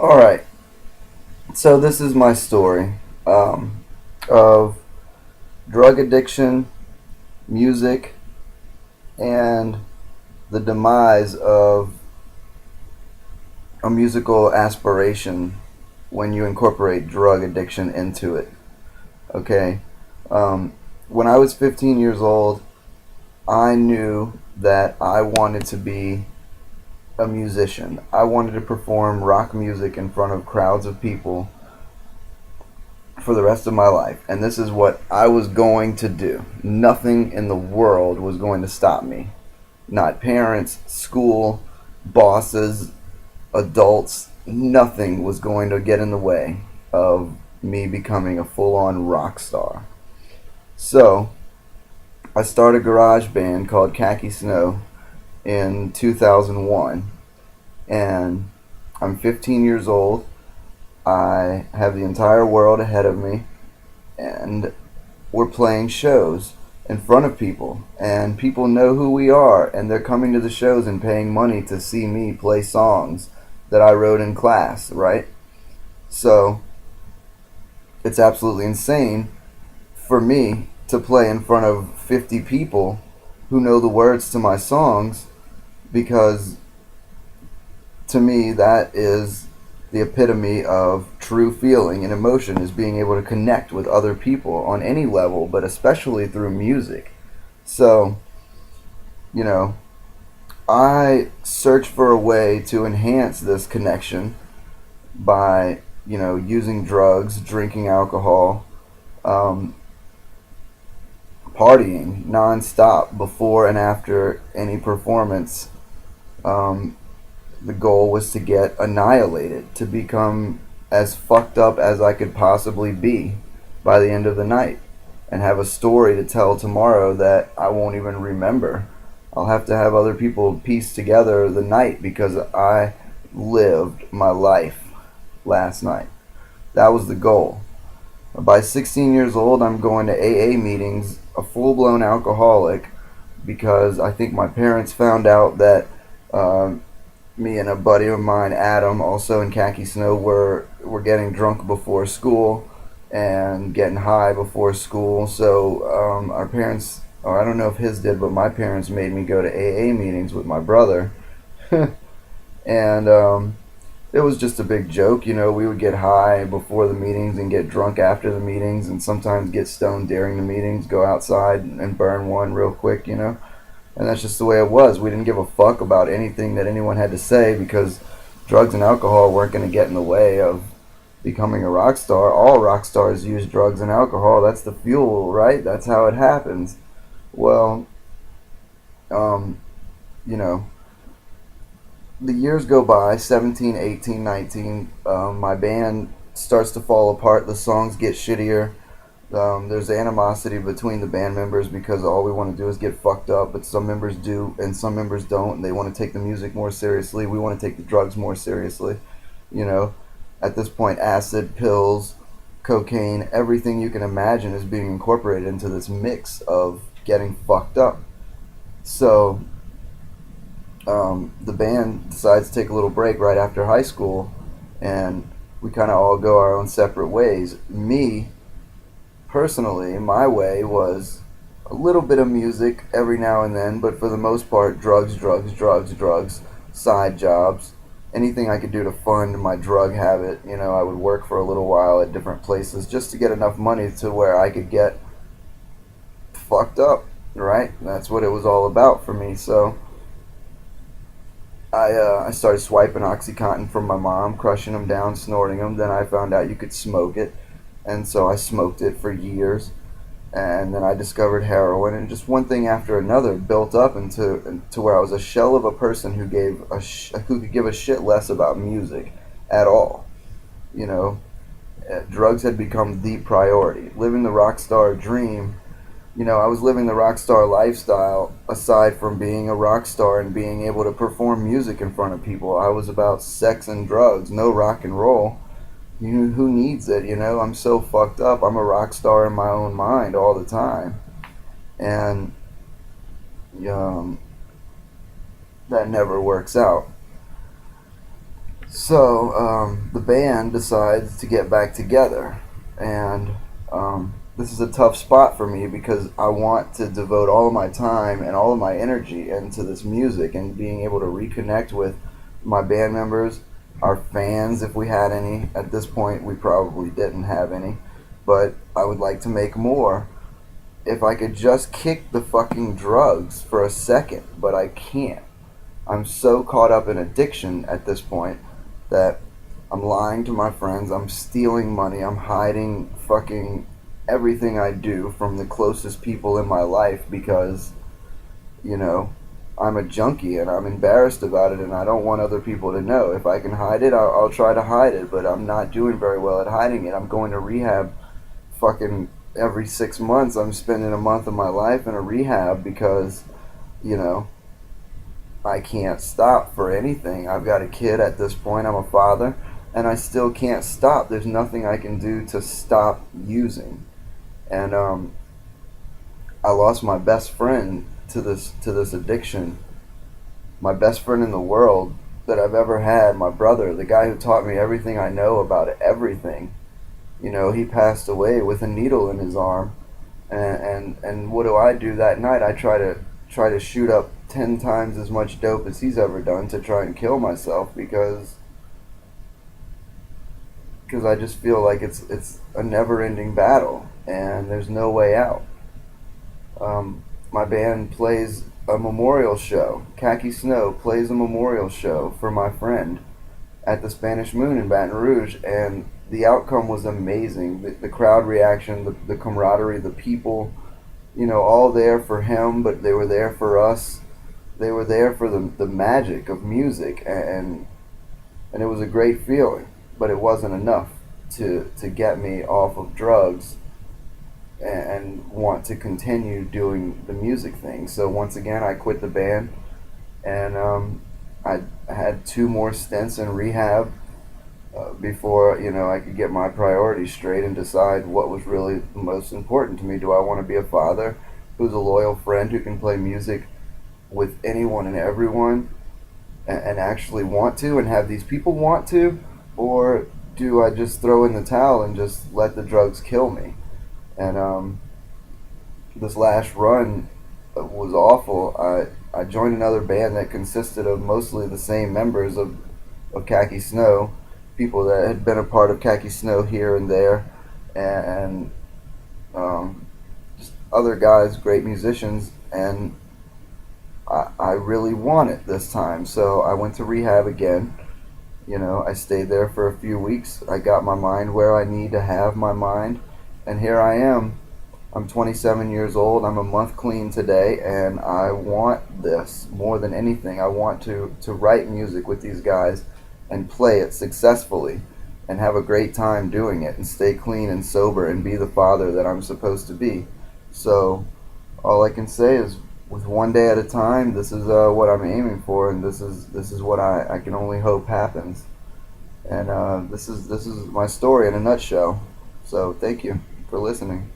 All right. So this is my story of drug addiction, music, and the demise of a musical aspiration when you incorporate drug addiction into it. Okay. Um, when I was 15 years old, I knew that I wanted to be a musician. I wanted to perform rock music in front of crowds of people for the rest of my life. And this is what I was going to do. Nothing in the world was going to stop me. Not parents, school, bosses, adults. Nothing was going to get in the way of me becoming a full on rock star. So, I started a garage band called Khaki Snow in 2001. And I'm 15 years old. I have the entire world ahead of me. And we're playing shows in front of people, and people know who we are, and they're coming to the shows and paying money to see me play songs that I wrote in class, right? So it's absolutely insane for me to play in front of 50 people who know the words to my songs, because to me that is the epitome of true feeling and emotion, is being able to connect with other people on any level, but especially through music. So, you know, I search for a way to enhance this connection by, using drugs, drinking alcohol, um, partying nonstop before and after any performance. Um, the goal was to get annihilated, to become as fucked up as I could possibly be by the end of the night, and have a story to tell tomorrow that I won't even remember. I'll have to have other people piece together the night because I lived my life last night. That was the goal. By 16 years old, I'm going to AA meetings, a full blown alcoholic, because I think my parents found out that me and a buddy of mine, Adam, also in Khaki Snow, were getting drunk before school and getting high before school. So our parents, or I don't know if his did, but my parents made me go to AA meetings with my brother, and it was just a big joke. We would get high before the meetings and get drunk after the meetings, and sometimes get stoned during the meetings. Go outside and burn one real quick. And that's just the way it was. We didn't give a fuck about anything that anyone had to say, because drugs and alcohol weren't going to get in the way of becoming a rock star. All rock stars use drugs and alcohol. That's the fuel, right? That's how it happens. Well, um, you know, the years go by, 17, 18, 19. My band starts to fall apart. The songs get shittier. There's animosity between the band members because all we want to do is get fucked up, but some members do and some members don't, and they want to take the music more seriously. We want to take the drugs more seriously. You know, at this point, acid, pills, cocaine, everything you can imagine is being incorporated into this mix of getting fucked up. So, the band decides to take a little break right after high school, and we kind of all go our own separate ways. Me, personally, my way was a little bit of music every now and then, but for the most part, drugs, drugs, drugs, drugs, side jobs, anything I could do to fund my drug habit. I would work for a little while at different places just to get enough money to where I could get fucked up, right? That's what it was all about for me. So I started swiping OxyContin from my mom, crushing them down, snorting them. Then I found out you could smoke it, and so I smoked it for years. And then I discovered heroin, and just one thing after another built up into where I was a shell of a person who could give a shit less about music at all. You know, drugs had become the priority. Living the rock star dream. I was living the rock star lifestyle aside from being a rock star and being able to perform music in front of people. I was about sex and drugs, no rock and roll. Who needs it? I'm so fucked up. I'm a rock star in my own mind all the time. And um, that never works out. So the band decides to get back together, and this is a tough spot for me because I want to devote all of my time and all of my energy into this music and being able to reconnect with my band members, our fans, if we had any. At this point, we probably didn't have any, but I would like to make more. If I could just kick the fucking drugs for a second, but I can't. I'm so caught up in addiction at this point that I'm lying to my friends, I'm stealing money, I'm hiding fucking everything I do from the closest people in my life because, you know, I'm a junkie and I'm embarrassed about it and I don't want other people to know. If I can hide it, I'll try to hide it, but I'm not doing very well at hiding it. I'm going to rehab fucking every 6 months. I'm spending a month of my life in a rehab because, you know, I can't stop for anything. I've got a kid at this point. I'm a father, and I still can't stop. There's nothing I can do to stop using. And I lost my best friend to this addiction. My best friend in the world that I've ever had. My brother, the guy who taught me everything I know about everything. You know, he passed away with a needle in his arm. And what do I do that night? I try to shoot up 10 times as much dope as he's ever done to try and kill myself because I just feel like it's a never-ending battle and there's no way out. My band plays a memorial show. Khaki Snow plays a memorial show for my friend at the Spanish Moon in Baton Rouge, and the outcome was amazing. The crowd reaction, the camaraderie, the people, you know, all there for him, but they were there for us. They were there for the magic of music, and it was a great feeling, but it wasn't enough to get me off of drugs and want to continue doing the music thing. So once again, I quit the band, and I had 2 more stints in rehab before I could get my priorities straight and decide what was really most important to me. Do I want to be a father who's a loyal friend who can play music with anyone and everyone and actually want to and have these people want to, or do I just throw in the towel and just let the drugs kill me? And this last run was awful. I joined another band that consisted of mostly the same members of Khaki Snow, people that had been a part of Khaki Snow here and there, and just other guys, great musicians, and I really want it this time. So I went to rehab again. I stayed there for a few weeks. I got my mind where I need to have my mind, and here I am. I'm 27 years old. I'm a month clean today, and I want this more than anything. I want to write music with these guys and play it successfully and have a great time doing it and stay clean and sober and be the father that I'm supposed to be. So all I can say is, with one day at a time, this is what I'm aiming for, and this is what I can only hope happens. And this is my story in a nutshell. So thank you for listening.